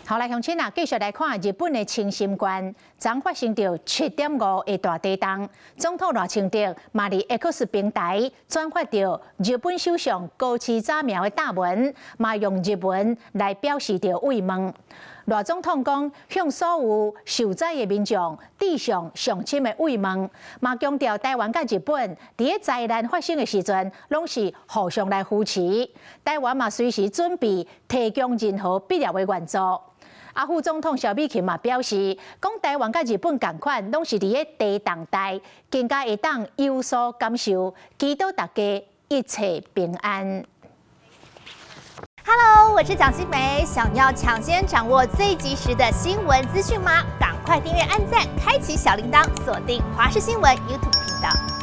好来，乡亲啊，继续来看日本的青森县，昨发生着7.5的大地震。总统赖清德嘛伫 X 平台转发着日本首相高市早苗的答文，嘛用日文来表示着慰问。赖总统讲，向所有受灾的民众致上上深的慰问，嘛强调台湾甲日本伫个灾难发生的时阵，拢是互相来扶持。台湾嘛随时准备提供任何必要的援助。副总统萧美琴嘛表示，讲台湾甲日本同款，拢是伫个地动带，更加会当有所感受，祈祷大家一切平安。Hello， 我是蒋欣梅。想要抢先掌握最及时的新闻资讯吗？赶快订阅、按赞、开启小铃铛，锁定华视新闻 YouTube 频道。